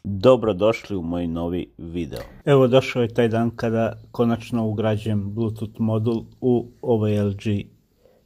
Dobrodošli u moj novi video. Evo došao je taj dan kada konačno ugrađujem Bluetooth modul u ovaj LG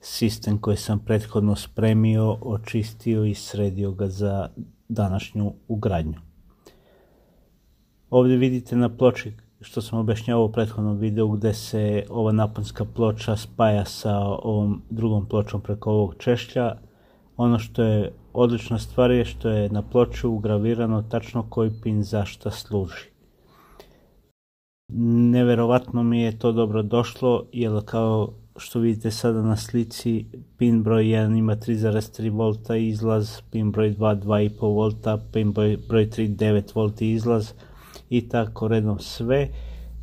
sistem koji sam prethodno spremio, očistio i sredio ga za današnju ugradnju. Ovdje vidite na ploči što sam objašnjavao u prethodnom videu gdje se ova naponska ploča spaja sa ovom drugom pločom preko ovog češlja. Ono što je odlična stvar je što je na ploči ugravirano tačno koji pin za šta služi. Neverovatno mi je to dobro došlo, jer kao što vidite sada na slici, pin broj 1 ima 3,3 V izlaz, pin broj 2 2,5 V, pin broj 3 9 V izlaz i tako redom sve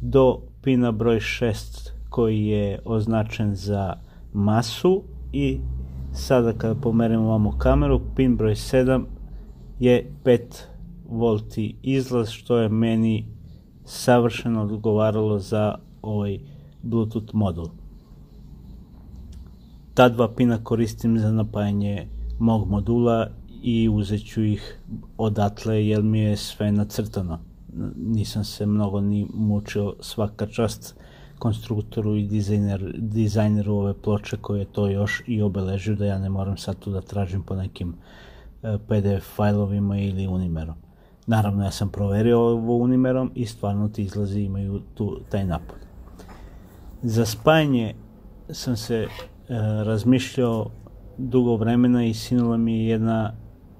do pina broj 6 koji je označen za masu. I sada kada pomerimo ovamo kameru, pin broj 7 je 5 V izlaz, što je meni savršeno odgovaralo za ovaj Bluetooth modul. Ta dva pina koristim za napajanje mog modula i uzet ću ih odatle jer mi je sve nacrtano. Nisam se mnogo ni mučio, svaka čast konstruktoru i dizajneru ove ploče koji je to još i obeležio, da ja ne moram sad tu da tražim po nekim PDF fajlovima ili Unimerom. Naravno, ja sam proverio ovo Unimerom i stvarno ti izlazi imaju taj napon. Za spajanje sam se razmišljao dugo vremena i sinula mi je jedna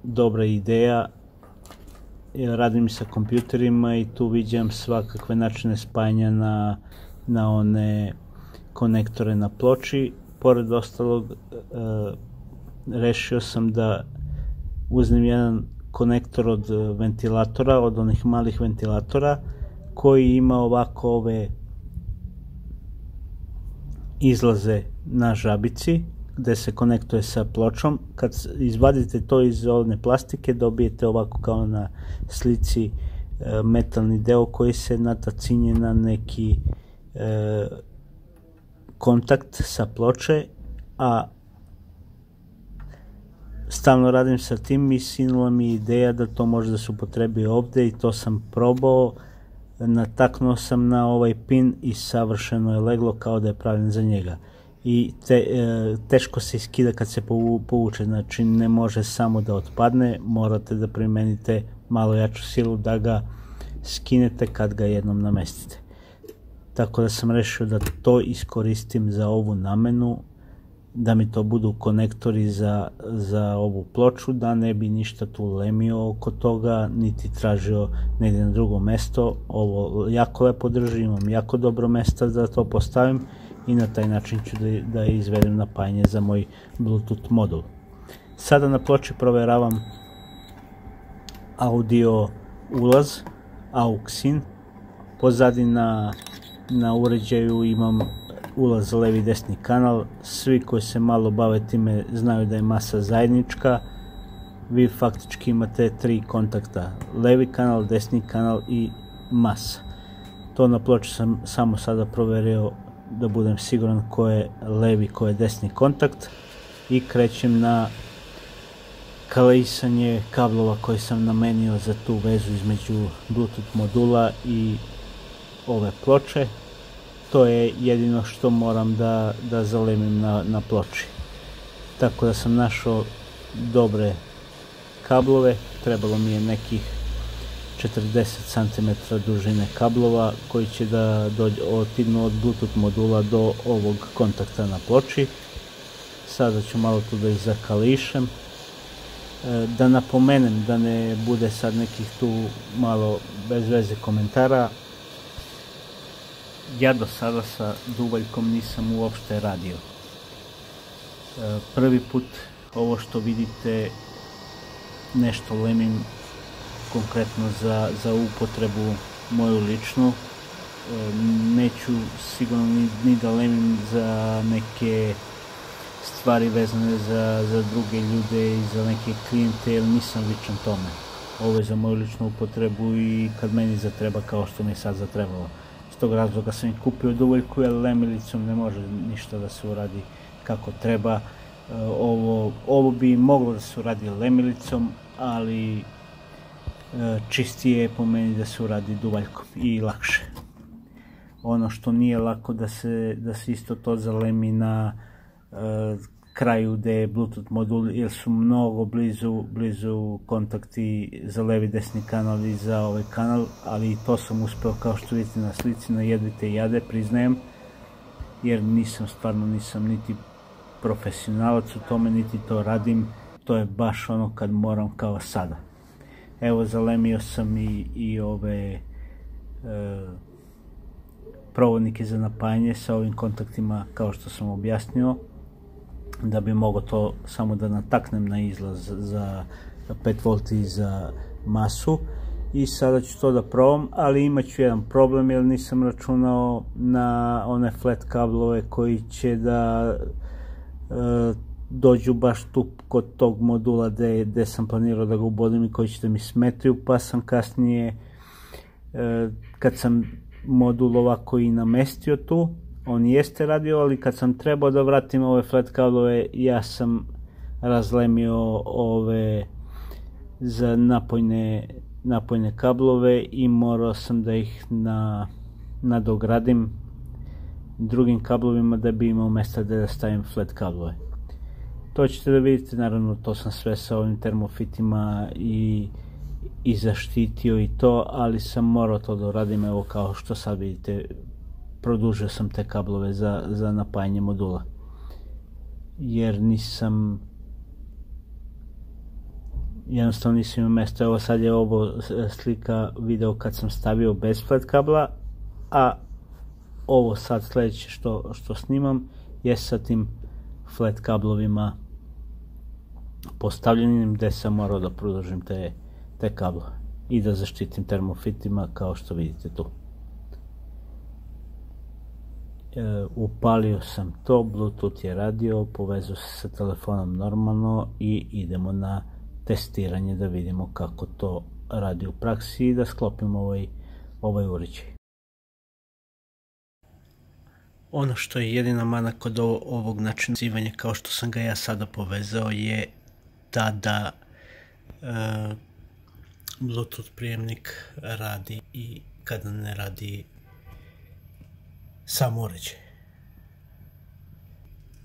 dobra ideja. Radim sa kompjuterima i tu viđam svakakve načine spajanja na one konektore na ploči. Pored ostalog, rešio sam da uzmem jedan konektor od ventilatora, od onih malih ventilatora, koji ima ovako ove izlaze na žabici gde se konektuje sa pločom. Kad izvadite to iz one plastike, dobijete ovako kao na slici metalni deo koji se natacinje na neki kontakt sa ploče, a stalno radim sa tim i sinula mi ideja da to može da se upotrebi ovde i to sam probao. Nataknuo sam na ovaj pin i savršeno je leglo kao da je pravljen za njega. I teško se iskida kad se povuče, znači ne može samo da otpadne, morate da primenite malo jaču silu da ga skinete kad ga jednom namestite. Tako da sam rešio da to iskoristim za ovu namenu, da mi to budu konektori za ovu ploču, da ne bi ništa tu lemio oko toga, niti tražio negdje na drugo mesto. Ovo jako lepo drži, imam jako dobro mesto da to postavim i na taj način ću da izvedem napajanje za moj Bluetooth modul. Sada na ploči proveravam audio ulaz, AUX in. Pozadi na uređaju imam ulaz levi i desni kanal. Svi koji se malo bave time znaju da je masa zajednička. Vi faktički imate 3 kontakta, levi kanal, desni kanal i masa. To na ploči sam samo sada proverio da budem siguran ko je levi, ko je desni kontakt, i krećem na kalisanje kablova koji sam namenio za tu vezu između Bluetooth modula i ove ploče. To je jedino što moram da zalemim na ploči. Tako da sam našao dobre kablove, trebalo mi je nekih 40 cm dužine kablova koji će da otignu od Bluetooth modula do ovog kontakta na ploči. Sada ću malo tu da ih zakališem. Da napomenem da ne bude sad nekih tu malo bez veze komentara. Ja do sada sa duvaljkom nisam uopšte radio. Prvi put ovo što vidite nešto lemim konkretno za upotrebu moju ličnu. Neću sigurno ni da lemim za neke stvari vezane za druge ljude i za neke klijente, jer nisam ličan tome. Ovo je za moju ličnu upotrebu i kad meni zatreba kao što mi je sad zatrebalo. Iz tog razloga sam i kupio duvaljku, jer lemilicom ne može ništa da se uradi kako treba. ovo bi moglo da se uradi lemilicom, ali čistije je po meni da se uradi duvaljkom i lakše. Ono što nije lako da se isto to zalemi na kraju gdje je Bluetooth modul, jer su mnogo blizu kontakti za levi desni kanal i za ovaj kanal, ali i to sam uspeo, kao što vidite na slici, na jedvite jade, priznajem, jer nisam niti profesionalac u tome, niti to radim, to je baš ono kad moram kao sada. Evo, zalemio sam i ove provodnike za napajanje sa ovim kontaktima, kao što sam objasnio, da bi mogao to samo da nataknem na izlaz za 5 V za masu. I sada ću to da probam, ali imat ću jedan problem, jer nisam računao na one flat kablove koji će da dođu baš tu kod tog modula gdje sam planirao da ga ubodim i koji će da mi smetaju, pa sam kasnije, kad sam modul ovako i namestio tu, on jeste radio, ali kad sam trebao da vratim ove flat kablove, ja sam razlemio ove za napojne kablove i morao sam da ih nadogradim drugim kablovima da bi imao mjesta da stavim flat kablove. To ćete da vidite, naravno to sam sve sa ovim termofitima i zaštitio i to, ali sam morao to da uradim. Evo, kao što sad vidite, produžio sam te kablove za napajanje modula, jer jednostavno nisam imao mjesta. Evo, sad je ovo slika video kad sam stavio bez flat kabla, a ovo sad sljedeće što snimam je sa tim flat kablovima postavljenim, gdje sam morao da produžim te kablove i da zaštitim termofitima, kao što vidite tu. Upalio sam to, Bluetooth je radio, povezao se sa telefonom normalno i idemo na testiranje da vidimo kako to radi u praksi i da sklopimo ovaj uređaj. Ono što je jedina mana kod ovog načina vezivanja, kao što sam ga ja sada povezao, je da Bluetooth prijemnik radi i kada ne radi sam uređaj.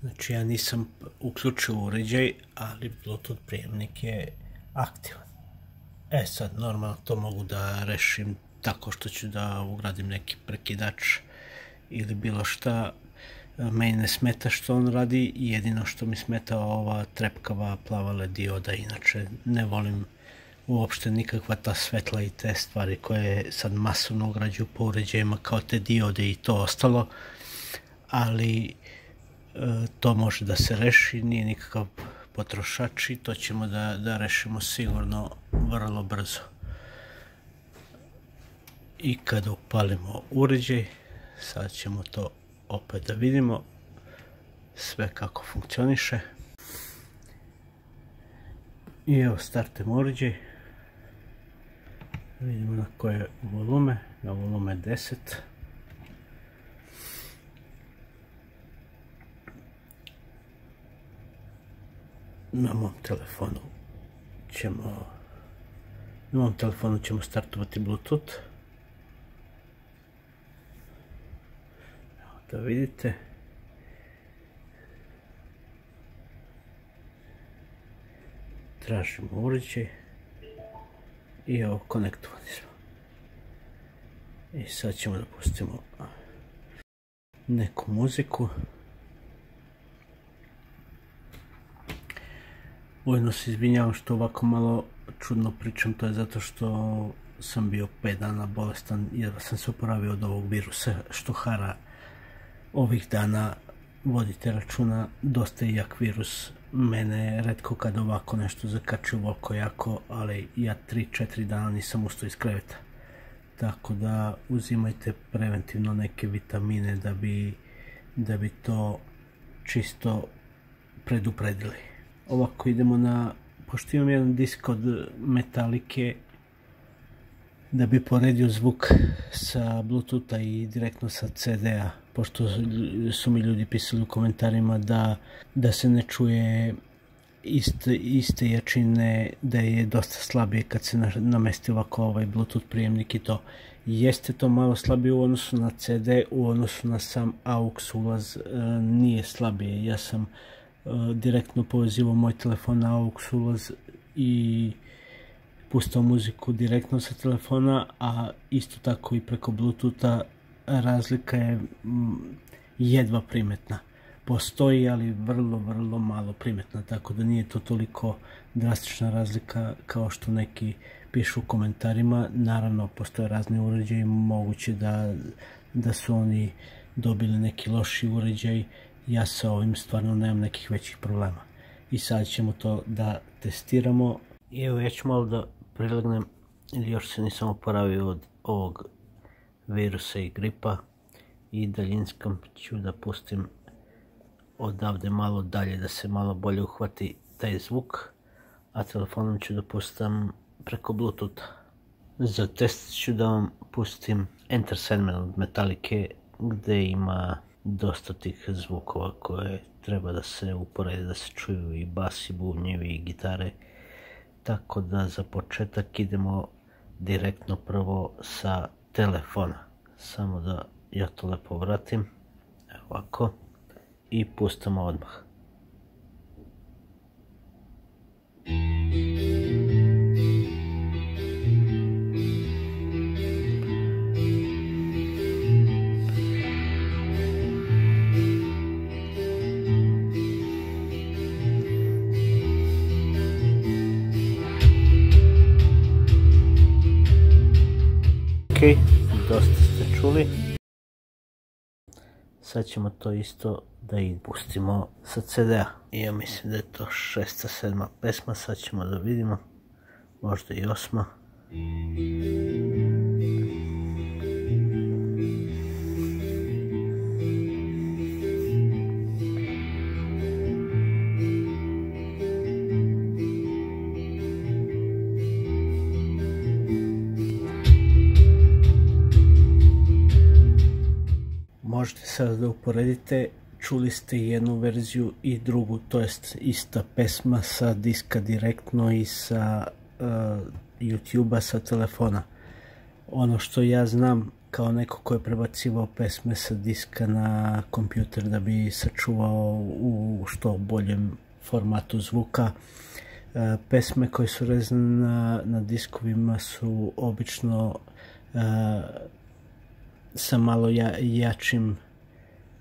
Znači, ja nisam uključio uređaj, ali Bluetooth prijemnik je aktivan. Sad, normalno to mogu da rešim tako što ću da ugradim neki prekidač ili bilo šta. Meni ne smeta što on radi, jedino što mi smeta ova trepkava plava LED dioda. Inače, ne volim uopšte nikakva ta svetla i te stvari koje sad masovno ugrađuju po uređajima, kao te diode i to ostalo, ali to može da se reši, nije nikakav potrošač i to ćemo da rešimo sigurno vrlo brzo. I kada upalimo uređaj, sad ćemo to opet da vidimo sve kako funkcioniše. I evo, startujemo uređaj. Vidimo na koje volume, na volume 10. Na mom telefonu ćemo startovati Bluetooth. Evo, da vidite. Tražimo uređaj i evo, konektovani smo. I sad ćemo da pustimo neku muziku. Ujedno se izvinjavam što ovako malo čudno pričam, to je zato što sam bio 5 dana bolestan, jer sam se oporavio od ovog virusa što hara ovih dana. Vodite računa, dosta je jak virus. Mene retko kad ovako nešto zakači ovoliko jako, ali ja 3-4 dana nisam ustao iz kreveta. Tako da uzimajte preventivno neke vitamine da bi to čisto predupredili. Ovako idemo pošto imam jedan disk od Metalike, da bi poredio zvuk sa Bluetootha i direktno sa CD-a, pošto su mi ljudi pisali u komentarima da se ne čuje iste jačine, da je dosta slabije kad se namesti ovako Bluetooth prijemnik i to. Jeste to malo slabije u odnosu na CD, u odnosu na sam AUX ulaz nije slabije. Ja sam direktno povezivao moj telefon na AUX ulaz i pustao muziku direktno sa telefona, a isto tako i preko Bluetootha. Razlika je jedva primetna. Postoji, ali vrlo malo primetna, tako da nije to toliko drastična razlika kao što neki pišu u komentarima. Naravno, postoje razni uređaji, moguće da su oni dobili neki loši uređaj. Ja sa ovim stvarno nemam nekih većih problema. I sad ćemo to da testiramo. I evo, ja ću malo da prilegnem, ili još se nisam oporavio od ovog virusa i gripa, i daljinskom ću da pustim odavde malo dalje da se malo bolje uhvati taj zvuk, a telefonom ću da pustam preko Bluetootha. Za test ću da vam pustim Enter Sandman od Metallice, gde ima dosta tih zvukova koje treba da se uporede, da se čuju i bas i bubnjevi i gitare. Tako da za početak idemo direktno prvo sa telefona. Samo da ja to lepo vratim, evo ovako, i pustamo odmah. Ok, dosta ste čuli. Sad ćemo to isto da i pustimo sa CD-a. Ja mislim da je to 6., 7. pesma, sad ćemo da vidimo, možda i 8. Možete sad da uporedite, čuli ste jednu verziju i drugu, to jest ista pesma sa diska direktno i sa YouTube-a sa telefona. Ono što ja znam kao neko ko je prebacivao pesme sa diska na kompjuter da bi sačuvao u što boljem formatu zvuka, pesme koje su rezane na diskovima su obično sa malo jačim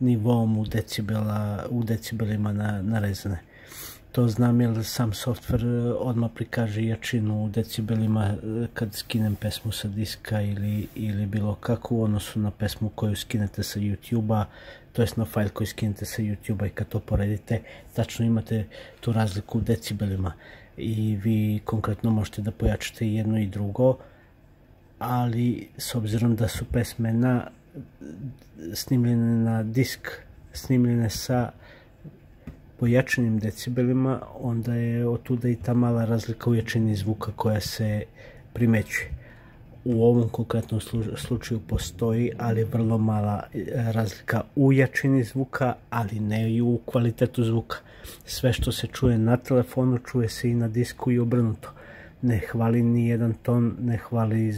nivom u decibelima narezane. To znam jer sam softver odmah prikaže jačinu u decibelima kad skinem pesmu sa diska ili bilo kako u odnosu na pesmu koju skinete sa YouTube-a, to jest na fajl koji skinete sa YouTube-a, i kad to poredite, tačno imate tu razliku u decibelima i vi konkretno možete da pojačate jedno i drugo, ali s obzirom da su pesme snimljene na disk, snimljene sa pojačanim decibelima, onda je otuda i ta mala razlika u jačini zvuka koja se primećuje. U ovom konkretnom slučaju postoji, ali vrlo mala razlika u jačini zvuka, ali ne i u kvalitetu zvuka. Sve što se čuje na telefonu čuje se i na disku i obrnuto. Ne hvali ni jedan ton, ne hvale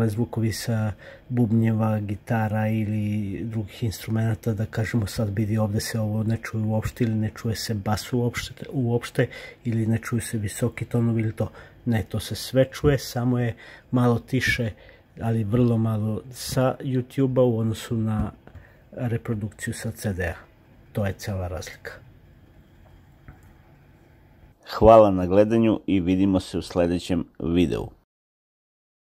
zvukovi sa bubnjeva, gitara ili drugih instrumenta, da kažemo sad vidi ovde se ovo ne čuje uopšte, ili ne čuje se bas uopšte, ili ne čuje se visoki tonovi ili to. Ne, to se sve čuje, samo je malo tiše, ali vrlo malo sa YouTube-a u odnosu na reprodukciju sa CD-a. To je cela razlika. Hvala na gledanju i vidimo se u sledećem videu.